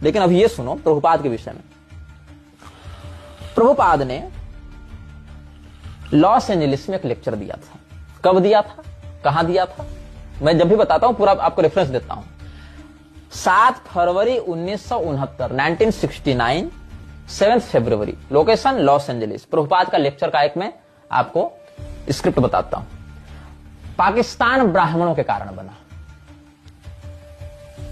लेकिन अभी ये सुनो प्रभुपाद के विषय में। प्रभुपाद ने लॉस एंजलिस में एक लेक्चर दिया था। कब दिया था, कहां दिया था, मैं जब भी बताता हूं पूरा आपको रेफरेंस देता हूं। 7 फरवरी 1969 7 फरवरी, लोकेशन लॉस एंजलिस। प्रभुपाद का लेक्चर का एक मैं आपको स्क्रिप्ट बताता हूं। पाकिस्तान ब्राह्मणों के कारण बना।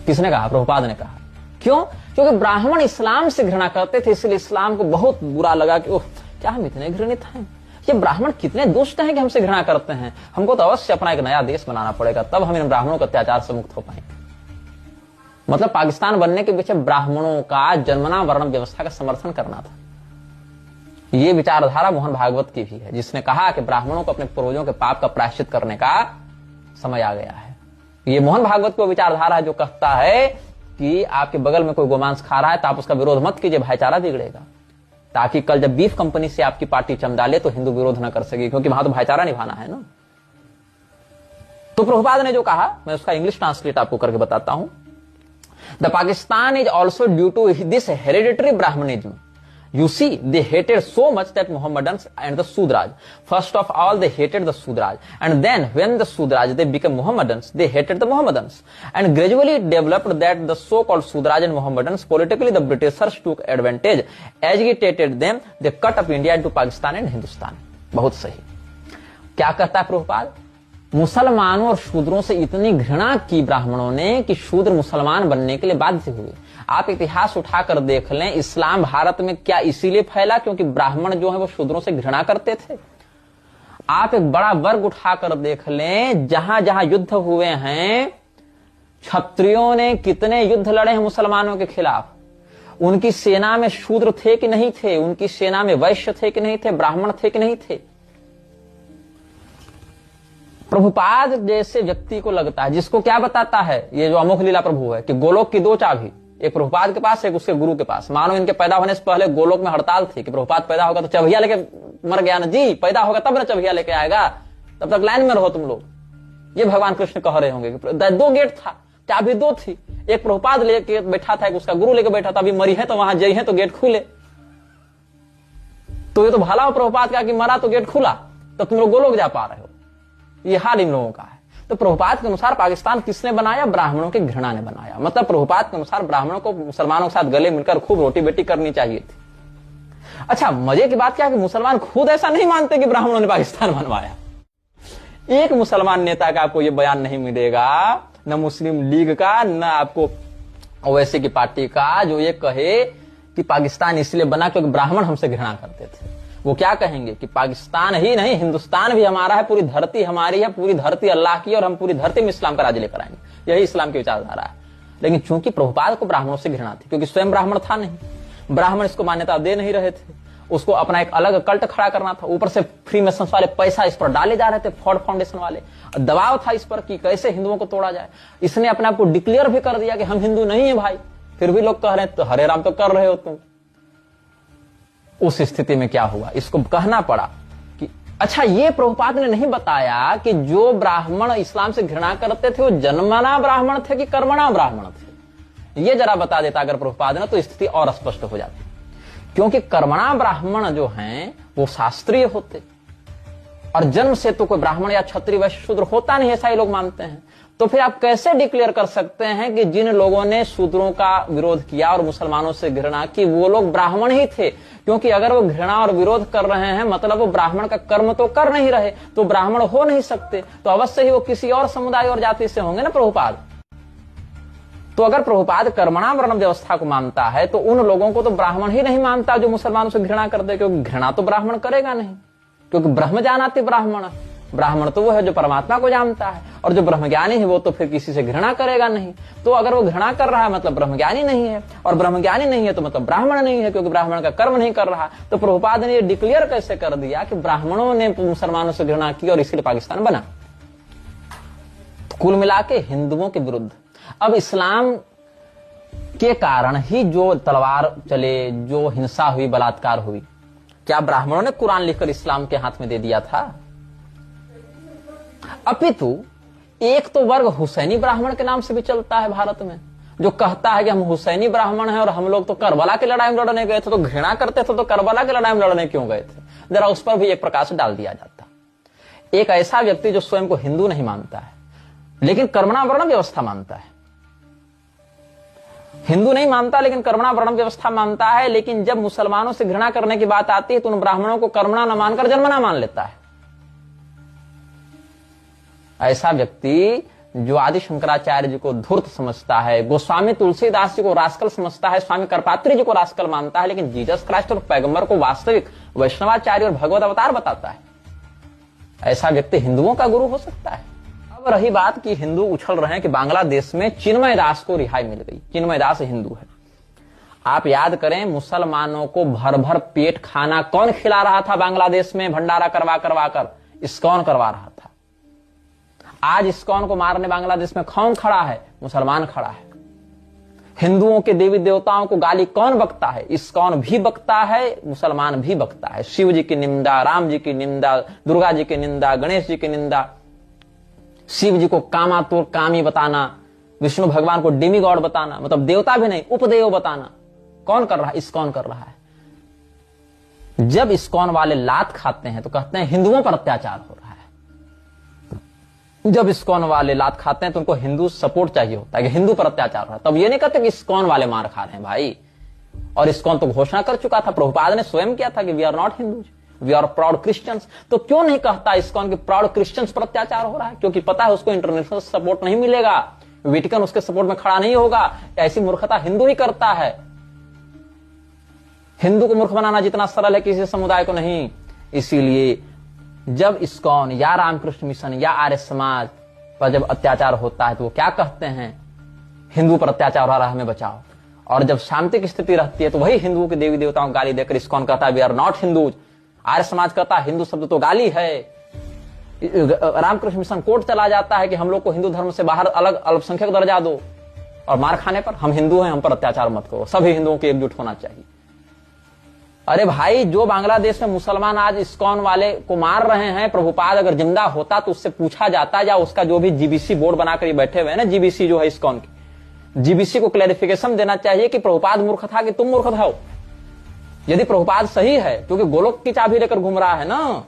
किसने कहा? प्रभुपाद ने कहा। क्यों? क्योंकि ब्राह्मण इस्लाम से घृणा करते थे, इसलिए इस्लाम को बहुत बुरा लगा कि ओह क्या हम इतने घृणित हैं, ये ब्राह्मण कितने दुष्ट हैं कि हमसे घृणा करते हैं, हमको तो अवश्य अपना एक नया देश बनाना पड़ेगा, तब हम इन ब्राह्मणों के अत्याचार से मुक्त हो पाएंगे। मतलब पाकिस्तान बनने के पीछे ब्राह्मणों का जन्मना वर्ण व्यवस्था का समर्थन करना था। ये विचारधारा मोहन भागवत की भी है, जिसने कहा कि ब्राह्मणों को अपने पूर्वजों के पाप का प्रायश्चित करने का समय आ गया है। ये मोहन भागवत को विचारधारा है जो कहता है कि आपके बगल में कोई गोमांस खा रहा है तो आप उसका विरोध मत कीजिए, भाईचारा बिगड़ेगा, ताकि कल जब बीफ कंपनी से आपकी पार्टी चमडाले तो हिंदू विरोध न कर सके, क्योंकि वहां तो भाईचारा निभाना है ना। तो प्रभुपाद ने जो कहा, मैं उसका इंग्लिश ट्रांसलेट आपको करके बताता हूं। The Pakistan is also due to this hereditary Brahminism. You see, they hated so much that Mohammedans and the Sudraj. First of all, they hated the Sudraj. And then, when the Sudraj, they became Mohammedans, they hated the Mohammedans. And gradually it developed that the so-called Sudraj and Mohammedans, politically the Britishers took advantage, agitated them, they cut up India into Pakistan and Hindustan. बहुत सही। क्या करता है प्रभुपाद? मुसलमानों और शूद्रों से इतनी घृणा की ब्राह्मणों ने कि शूद्र मुसलमान बनने के लिए बाध्य हुए। आप इतिहास उठाकर देख लें, इस्लाम भारत में क्या इसीलिए फैला क्योंकि ब्राह्मण जो है वो शूद्रों से घृणा करते थे? आप एक बड़ा वर्ग उठाकर देख लें, जहां जहां युद्ध हुए हैं, क्षत्रियों ने कितने युद्ध लड़े हैं मुसलमानों के खिलाफ। उनकी सेना में शूद्र थे कि नहीं थे? उनकी सेना में वैश्य थे कि नहीं थे? ब्राह्मण थे कि नहीं थे? प्रभुपाद जैसे व्यक्ति को लगता है, जिसको क्या बताता है ये जो अमोघ लीला प्रभु है, कि गोलोक की 2 चाबी, एक प्रभुपाद के पास, एक उसके गुरु के पास। मानो इनके पैदा होने से पहले गोलोक में हड़ताल थी कि प्रभुपाद पैदा होगा तो चबहिया लेके मर गया ना जी, पैदा होगा तब ना चबहिया लेके आएगा, तब तक लाइन में रहो तुम लोग। ये भगवान कृष्ण कह रहे होंगे कि 2 गेट था, चाबी 2 थी, एक प्रभुपाद लेके बैठा था, एक उसका गुरु लेके बैठा था। अभी मरी है तो वहां जई है तो गेट खुले। तो ये तो भला हो प्रभुपाद का कि मरा तो गेट खुला, तब तुम लोग गोलोक जा पा रहे हो। ये हाल इन लोगों का है। तो प्रभुपाद के अनुसार पाकिस्तान किसने बनाया? ब्राह्मणों की घृणा ने बनाया। मतलब प्रभुपाद के अनुसार ब्राह्मणों को मुसलमानों के साथ गले मिलकर खूब रोटी बेटी करनी चाहिए थी। अच्छा, मजे की बात क्या है कि मुसलमान खुद ऐसा नहीं मानते कि ब्राह्मणों ने पाकिस्तान बनवाया। एक मुसलमान नेता का आपको यह बयान नहीं मिलेगा, न मुस्लिम लीग का, न आपको ओवैसी की पार्टी का, जो ये कहे कि पाकिस्तान इसलिए बना क्योंकि ब्राह्मण हमसे घृणा करते थे। वो क्या कहेंगे कि पाकिस्तान ही नहीं, हिंदुस्तान भी हमारा है, पूरी धरती हमारी है, पूरी धरती अल्लाह की, और हम पूरी धरती में इस्लाम का राज लेकर आएंगे। यही इस्लाम की विचारधारा है। लेकिन चूंकि प्रभुपाद को ब्राह्मणों से घृणा थी, क्योंकि स्वयं ब्राह्मण था नहीं, ब्राह्मण इसको मान्यता दे नहीं रहे थे, उसको अपना एक अलग कल्ट खड़ा करना था। ऊपर से फ्री मेसन्स वाले पैसा इस पर डाले जा रहे थे, फोर्ड फाउंडेशन वाले, दबाव था इस पर कि कैसे हिंदुओं को तोड़ा जाए। इसने अपने आप को डिक्लेयर भी कर दिया कि हम हिंदू नहीं है भाई, फिर भी लोग कह रहे हैं तो हरे राम तो कर रहे हो तुम। उस स्थिति में क्या हुआ, इसको कहना पड़ा कि अच्छा, ये प्रभुपाद ने नहीं बताया कि जो ब्राह्मण इस्लाम से घृणा करते थे वो जन्मना ब्राह्मण थे कि कर्मणा ब्राह्मण थे। ये जरा बता देता अगर प्रभुपाद ने, तो स्थिति और स्पष्ट हो जाती। क्योंकि कर्मणा ब्राह्मण जो हैं वो शास्त्रीय होते, और जन्म से तो कोई ब्राह्मण या क्षत्रिय वैश्य शूद्र होता नहीं, ऐसा ही लोग मानते हैं। तो फिर आप कैसे डिक्लेयर कर सकते हैं कि जिन लोगों ने शूद्रों का विरोध किया और मुसलमानों से घृणा की वो लोग ब्राह्मण ही थे? क्योंकि अगर वो घृणा और विरोध कर रहे हैं, मतलब वो ब्राह्मण का कर्म तो कर नहीं रहे, तो ब्राह्मण हो नहीं सकते, तो अवश्य ही वो किसी और समुदाय और जाति से होंगे ना प्रभुपाद। तो अगर प्रभुपाद कर्मणा वर्ण व्यवस्था को मानता है तो उन लोगों को तो ब्राह्मण ही नहीं मानता जो मुसलमानों से घृणा करते, क्योंकि घृणा तो ब्राह्मण करेगा नहीं, क्योंकि ब्रह्म जानाति ब्राह्मण, ब्राह्मण तो वो है जो परमात्मा को जानता है, और जो ब्रह्मज्ञानी है वो तो फिर किसी से घृणा करेगा नहीं। तो अगर वो घृणा कर रहा है मतलब ब्रह्मज्ञानी नहीं है, और ब्रह्मज्ञानी नहीं है तो मतलब ब्राह्मण नहीं है, क्योंकि ब्राह्मण का कर्म नहीं कर रहा। तो प्रभुपाद ने ये डिक्लेयर कैसे कर दिया कि ब्राह्मणों ने मुसलमानों से घृणा की और इसलिए पाकिस्तान बना? तो कुल मिला के हिंदुओं के विरुद्ध अब इस्लाम के कारण ही जो तलवार चले, जो हिंसा हुई, बलात्कार हुई, क्या ब्राह्मणों ने कुरान लिखकर इस्लाम के हाथ में दे दिया था? अपितु एक तो वर्ग हुसैनी ब्राह्मण के नाम से भी चलता है भारत में, जो कहता है कि हम हुसैनी ब्राह्मण हैं और हम लोग तो करबला की लड़ाई में लड़ने गए थे, तो घृणा करते थे तो करबला की लड़ाई में लड़ने क्यों गए थे? जरा उस पर भी एक प्रकाश डाल दिया जाता। एक ऐसा व्यक्ति जो स्वयं को हिंदू नहीं मानता है लेकिन कर्मणा वर्ण व्यवस्था मानता है, हिंदू नहीं मानता लेकिन कर्मणा वर्ण व्यवस्था मानता है, लेकिन जब मुसलमानों से घृणा करने की बात आती है तो उन ब्राह्मणों को कर्मणा न मानकर जन्मना मान लेता है। ऐसा व्यक्ति जो आदि शंकराचार्य जी को धूर्त समझता है, गोस्वामी तुलसीदास जी को रास्कल समझता है, स्वामी करपात्री जी को रास्कल मानता है, लेकिन जीसस क्राइस्ट और पैगंबर को वास्तविक वैष्णवाचार्य और भगवत अवतार बताता है, ऐसा व्यक्ति हिंदुओं का गुरु हो सकता है। अब रही बात कि हिंदू उछल रहे हैं कि बांग्लादेश में चिन्मय दास को रिहाई मिल गई। चिन्मय दास हिंदू है। आप याद करें, मुसलमानों को भर भर पेट खाना कौन खिला रहा था बांग्लादेश में? भंडारा करवा करवा कर इस्कॉन करवा रहा था। आज इस्कॉन को मारने बांग्लादेश में कौन खड़ा है? मुसलमान खड़ा है। हिंदुओं के देवी देवताओं को गाली कौन बकता है? इस्कॉन भी बकता है, मुसलमान भी बकता है। शिव जी की निंदा, राम जी की निंदा, दुर्गा जी की निंदा, गणेश जी की निंदा, शिव जी को कामातुर कामी बताना, विष्णु भगवान को डिमीगॉड बताना, मतलब देवता भी नहीं उपदेव बताना, कौन कर रहा है? इस्कॉन कर रहा है। जब इस्कॉन वाले लात खाते हैं तो कहते हैं हिंदुओं पर अत्याचार हो रहा है। जब इस्कॉन वाले लात खाते हैं तो उनको हिंदू सपोर्ट चाहिए होता है कि हिंदू पर अत्याचार हो रहा है। तब ये नहीं कहते कि इस्कॉन वाले मार खा रहे हैं भाई। और इस्कॉन तो घोषणा कर चुका था, प्रभुपाद ने स्वयं किया था कि we are not Hindus, we are proud Christians. तो क्यों नहीं कहता इस्कॉन के प्राउड क्रिश्चियंस पर अत्याचार हो रहा है? क्योंकि पता है उसको इंटरनेशनल सपोर्ट नहीं मिलेगा, वेटिकन उसके सपोर्ट में खड़ा नहीं होगा। ऐसी मूर्खता हिंदू ही करता है। हिंदू को मूर्ख बनाना जितना सरल है किसी समुदाय को नहीं। इसीलिए जब इस्कॉन या रामकृष्ण मिशन या आर्य समाज पर जब अत्याचार होता है तो वो क्या कहते हैं? हिंदू पर अत्याचार हो रहा है, हमें बचाओ। और जब शांति की स्थिति रहती है तो वही हिंदुओं के देवी देवताओं को गाली देकर इस्कॉन कहता है we are not Hindus. Arya Samaj कहता है हिंदू शब्द तो गाली है। रामकृष्ण मिशन कोर्ट चला जाता है कि हम लोग को हिंदू धर्म से बाहर अलग अल्पसंख्यक दर्जा दो, और मार खाने पर हम हिंदू हैं, हम पर अत्याचार मत करो, सभी हिंदुओं को एकजुट होना चाहिए। अरे भाई, जो बांग्लादेश में मुसलमान आज इस्कॉन वाले को मार रहे हैं, प्रभुपाद अगर जिंदा होता तो उससे पूछा जाता, या उसका जो भी जीबीसी बोर्ड बनाकर बैठे हुए हैं ना, जीबीसी जो है इस्कॉन की, जीबीसी को क्लैरिफिकेशन देना चाहिए कि प्रभुपाद मूर्ख था कि तुम मूर्ख हो। यदि प्रभुपाद सही है, क्योंकि गोलोक की चाबी लेकर घूम रहा है ना,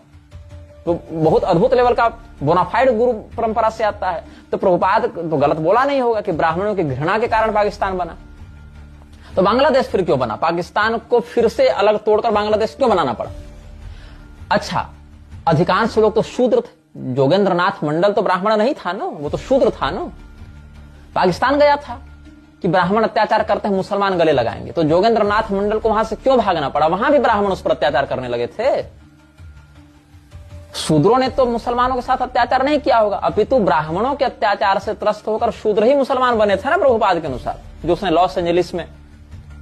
तो बहुत अद्भुत लेवल का बोनाफाइड गुरु परंपरा से आता है, तो प्रभुपाद तो गलत बोला नहीं होगा कि ब्राह्मणों की घृणा के कारण पाकिस्तान बना। तो बांग्लादेश फिर क्यों बना? पाकिस्तान को फिर से अलग तोड़कर बांग्लादेश क्यों बनाना पड़ा? अच्छा, अधिकांश लोग तो शूद्र थे। जोगेंद्र नाथ मंडल तो ब्राह्मण नहीं था ना, वो तो शूद्र था ना। पाकिस्तान गया था कि ब्राह्मण अत्याचार करते हैं, मुसलमान गले लगाएंगे, तो जोगेंद्र नाथ मंडल को वहां से क्यों भागना पड़ा? वहां भी ब्राह्मण उस पर अत्याचार करने लगे थे। शूद्रों ने तो मुसलमानों के साथ अत्याचार नहीं किया होगा, अपितु ब्राह्मणों के अत्याचार से त्रस्त होकर शूद्र ही मुसलमान बने थे ना प्रभुपाद के अनुसार, जो उसने लॉस एंजलिस में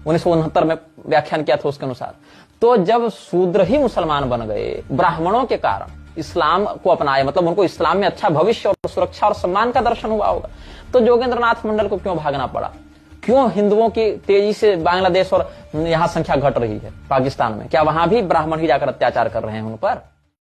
1969 में व्याख्यान किया था उसके अनुसार। तो जब शूद्र ही मुसलमान बन गए ब्राह्मणों के कारण, इस्लाम को अपनाए, मतलब उनको इस्लाम में अच्छा भविष्य और सुरक्षा और सम्मान का दर्शन हुआ होगा, तो जोगेंद्र नाथ मंडल को क्यों भागना पड़ा? क्यों हिंदुओं की तेजी से बांग्लादेश और यहां संख्या घट रही है पाकिस्तान में? क्या वहां भी ब्राह्मण ही जाकर अत्याचार कर रहे हैं उन पर?